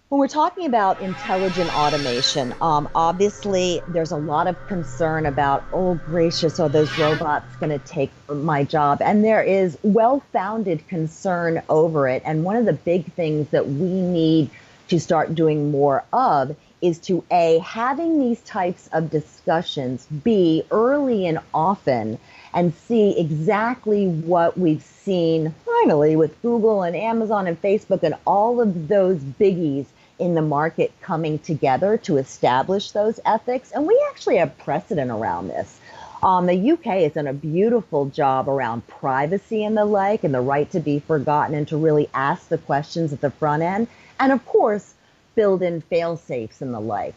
When we're talking about intelligent automation, obviously there's a lot of concern about, oh gracious, are those robots going to take my job? And there is well-founded concern over it. And one of the big things that we need to start doing more of is to A, having these types of discussions, B, early and often, and see exactly what we've seen finally with Google and Amazon and Facebook and all of those biggies in the market coming together to establish those ethics. And we actually have precedent around this. The UK has done a beautiful job around privacy and the like, and the right to be forgotten and to really ask the questions at the front end. And of course, build in fail safes and the like.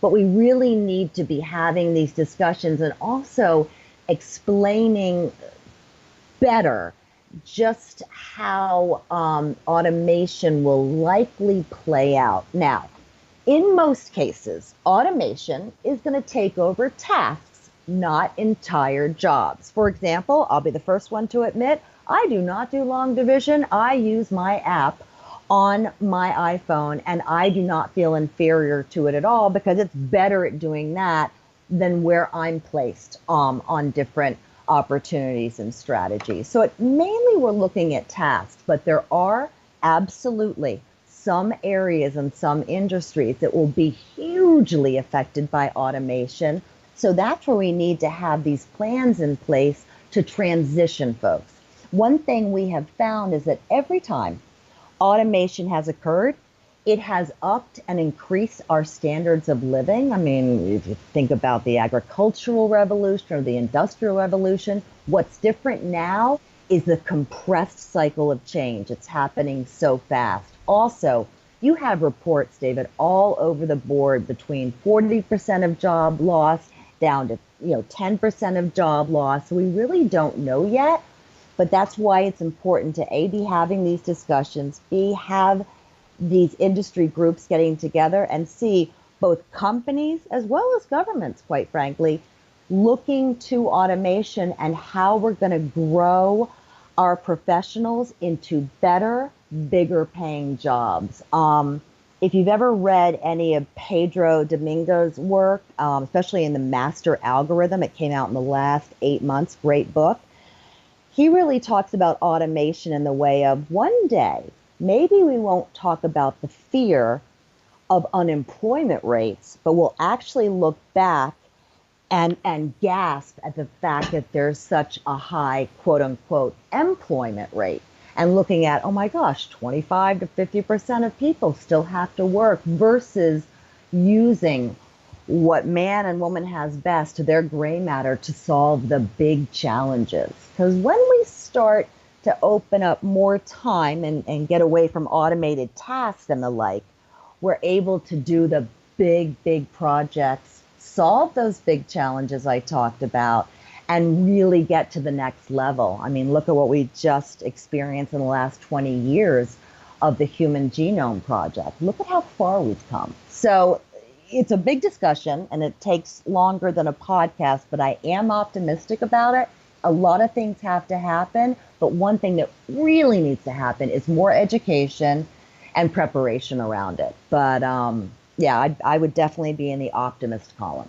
But we really need to be having these discussions and also explaining better just how automation will likely play out. Now, in most cases, automation is going to take over tasks, not entire jobs. For example, I'll be the first one to admit, I do not do long division. I use my app on my iPhone, and I do not feel inferior to it at all because it's better at doing that than where I'm placed on different opportunities and strategies. So mainly we're looking at tasks, but there are absolutely some areas and some industries that will be hugely affected by automation. So that's where we need to have these plans in place to transition folks. One thing we have found is that every time automation has occurred, it has upped and increased our standards of living. I mean, if you think about the agricultural revolution or the industrial revolution, what's different now is the compressed cycle of change. It's happening so fast. Also, you have reports, David, all over the board between 40% of job loss down to 10% of job loss. So we really don't know yet, but that's why it's important to A, be having these discussions, B, have these industry groups getting together, and see both companies as well as governments, quite frankly, looking to automation and how we're going to grow our professionals into better, bigger paying jobs. If you've ever read any of Pedro Domingo's work, especially in the Master Algorithm, it came out in the last 8 months, great book. He really talks about automation in the way of one day, maybe we won't talk about the fear of unemployment rates, but we'll actually look back and gasp at the fact that there's such a high, quote unquote, employment rate. And looking at, oh my gosh, 25 to 50% of people still have to work versus using what man and woman has best, their gray matter, to solve the big challenges. Because when we start to open up more time and get away from automated tasks and the like, we're able to do the big projects, solve those big challenges I talked about, and really get to the next level. I mean, look at what we just experienced in the last 20 years of the Human Genome Project. Look at how far we've come. So it's a big discussion, and it takes longer than a podcast, but I am optimistic about it. A lot of things have to happen, but one thing that really needs to happen is more education and preparation around it. But yeah, I would definitely be in the optimist column.